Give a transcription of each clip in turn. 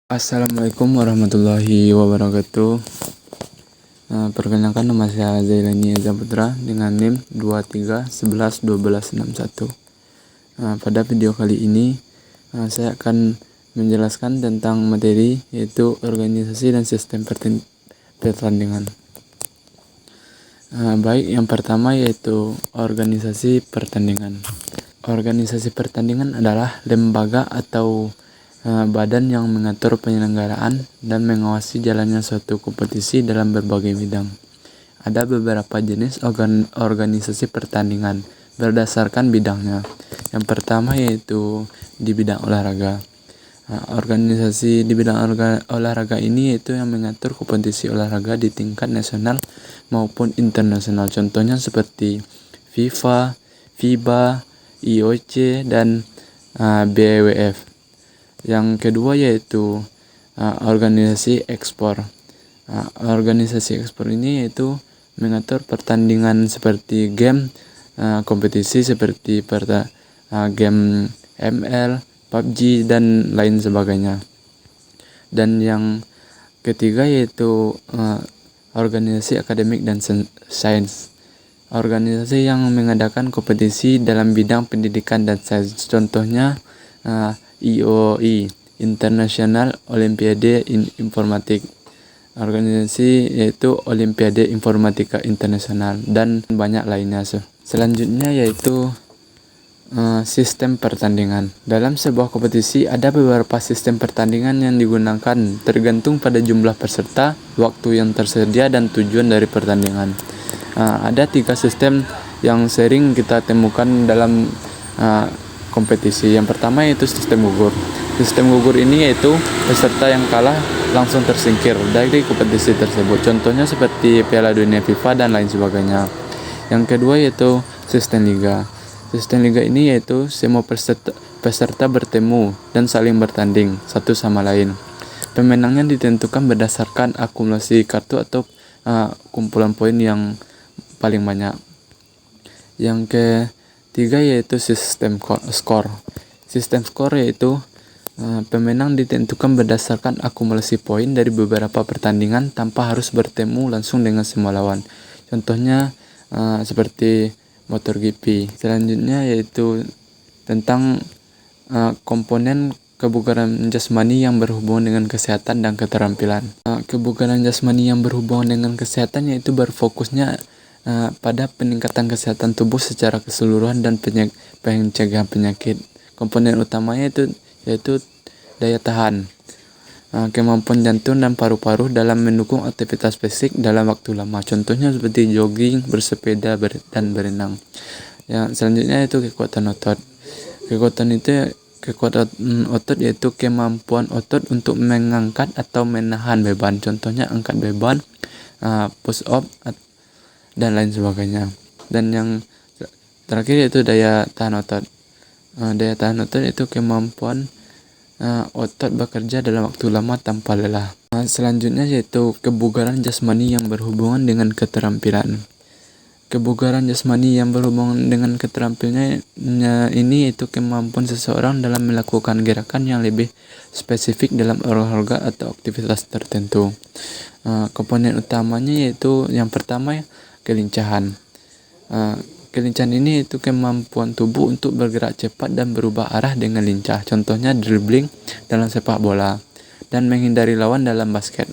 Assalamualaikum warahmatullahi wabarakatuh. Perkenalkan, nama saya Zailani Eza Putra dengan NIM 23111261. Pada video kali ini saya akan menjelaskan tentang materi yaitu organisasi dan sistem pertandingan. Baik, yang pertama yaitu organisasi pertandingan. Organisasi pertandingan adalah lembaga atau badan yang mengatur penyelenggaraan dan mengawasi jalannya suatu kompetisi dalam berbagai bidang. Ada beberapa jenis organisasi pertandingan berdasarkan bidangnya. Yang pertama yaitu di bidang olahraga. Organisasi di bidang olahraga ini yaitu yang mengatur kompetisi olahraga di tingkat nasional maupun internasional. Contohnya seperti FIFA, FIBA, IOC, dan BWF. Yang kedua yaitu organisasi ekspor. Organisasi ekspor ini yaitu mengatur pertandingan seperti game kompetisi seperti game ML, PUBG, dan lain sebagainya. Dan yang ketiga yaitu organisasi akademik dan sains. Organisasi yang mengadakan kompetisi dalam bidang pendidikan dan sains. Contohnya IOI, International Olympiade Informatik. Organisasi yaitu Olimpiade Informatika Internasional dan banyak lainnya. Selanjutnya yaitu sistem pertandingan. Dalam sebuah kompetisi ada beberapa sistem pertandingan yang digunakan tergantung pada jumlah peserta, waktu yang tersedia, dan tujuan dari pertandingan. Ada 3 sistem yang sering kita temukan dalam kompetisi. Yang pertama yaitu sistem gugur. Sistem gugur ini yaitu peserta yang kalah langsung tersingkir dari kompetisi tersebut. Contohnya seperti Piala Dunia FIFA dan lain sebagainya. Yang kedua yaitu sistem liga. Sistem liga ini yaitu semua peserta bertemu dan saling bertanding satu sama lain. Pemenangnya ditentukan berdasarkan akumulasi kartu atau kumpulan poin yang paling banyak. Yang ketiga yaitu sistem skor. Sistem skor yaitu pemenang ditentukan berdasarkan akumulasi poin dari beberapa pertandingan tanpa harus bertemu langsung dengan semua lawan. Contohnya seperti MotoGP. Selanjutnya yaitu tentang komponen kebugaran jasmani yang berhubungan dengan kesehatan dan keterampilan. Kebugaran jasmani yang berhubungan dengan kesehatan yaitu berfokusnya pada peningkatan kesehatan tubuh secara keseluruhan dan pencegahan penyakit. Komponen utamanya yaitu daya tahan, kemampuan jantung dan paru-paru dalam mendukung aktivitas fisik dalam waktu lama. Contohnya seperti jogging, bersepeda, dan berenang. Yang selanjutnya yaitu kekuatan otot. Kekuatan otot yaitu kemampuan otot untuk mengangkat atau menahan beban. Contohnya angkat beban, push up, dan lain sebagainya. Dan yang terakhir yaitu daya tahan otot. Daya tahan otot itu kemampuan otot bekerja dalam waktu lama tanpa lelah. Selanjutnya yaitu kebugaran jasmani yang berhubungan dengan keterampilan. Kebugaran jasmani yang berhubungan dengan keterampilannya ini yaitu kemampuan seseorang dalam melakukan gerakan yang lebih spesifik dalam olahraga atau aktivitas tertentu. Komponen utamanya yaitu yang pertama kelincahan. Kelincahan ini yaitu kemampuan tubuh untuk bergerak cepat dan berubah arah dengan lincah. Contohnya dribbling dalam sepak bola dan menghindari lawan dalam basket.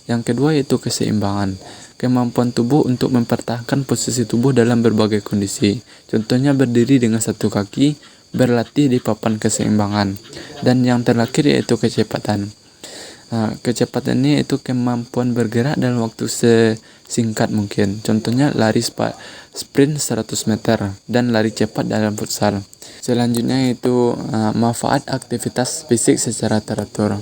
Yang kedua yaitu keseimbangan. Kemampuan tubuh untuk mempertahankan posisi tubuh dalam berbagai kondisi. Contohnya berdiri dengan satu kaki, berlatih di papan keseimbangan. Dan yang terakhir yaitu kecepatan. Kecepatan ini yaitu kemampuan bergerak dalam waktu sesingkat mungkin. Contohnya lari sprint 100 meter dan lari cepat dalam futsal. Selanjutnya yaitu manfaat aktivitas fisik secara teratur.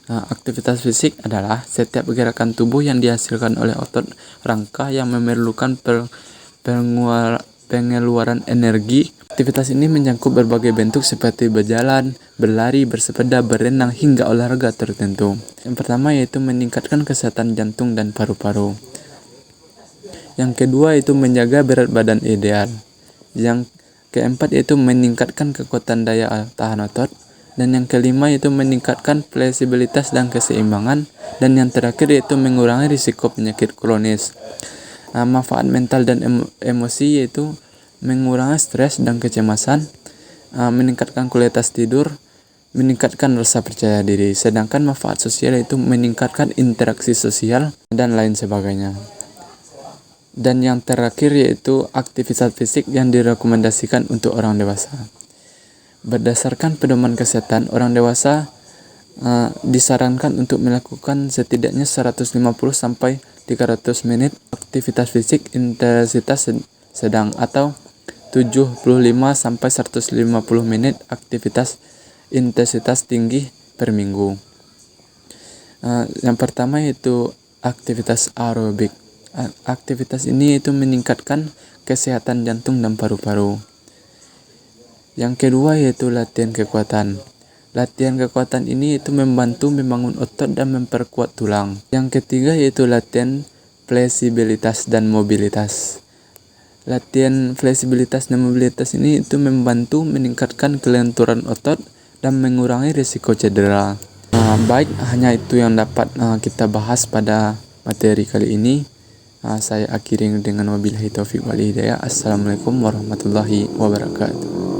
Aktivitas fisik adalah setiap gerakan tubuh yang dihasilkan oleh otot rangka yang memerlukan pengeluaran energi. Aktivitas ini menyangkut berbagai bentuk seperti berjalan, berlari, bersepeda, berenang, hingga olahraga tertentu. Yang pertama yaitu meningkatkan kesehatan jantung dan paru-paru. Yang kedua itu menjaga berat badan ideal. Yang keempat yaitu meningkatkan kekuatan daya tahan otot. Dan yang kelima yaitu meningkatkan fleksibilitas dan keseimbangan. Dan yang terakhir yaitu mengurangi risiko penyakit kronis. Manfaat mental dan emosi yaitu mengurangi stres dan kecemasan, meningkatkan kualitas tidur, meningkatkan rasa percaya diri. Sedangkan manfaat sosial yaitu meningkatkan interaksi sosial dan lain sebagainya. Dan yang terakhir yaitu aktivitas fisik yang direkomendasikan untuk orang dewasa. Berdasarkan pedoman kesehatan, orang dewasa disarankan untuk melakukan setidaknya 150 sampai 300 menit aktivitas fisik intensitas sedang atau 75 sampai 150 menit aktivitas intensitas tinggi per minggu. Yang pertama yaitu aktivitas aerobik. Aktivitas ini itu meningkatkan kesehatan jantung dan paru-paru. Yang kedua yaitu latihan kekuatan. Latihan kekuatan ini itu membantu membangun otot dan memperkuat tulang. Yang ketiga yaitu latihan fleksibilitas dan mobilitas. Latihan fleksibilitas dan mobilitas ini itu membantu meningkatkan kelenturan otot dan mengurangi risiko cedera. Baik, hanya itu yang dapat kita bahas pada materi kali ini. Saya akhiri dengan wabillahi taufiq wal hidayah. Assalamualaikum warahmatullahi wabarakatuh.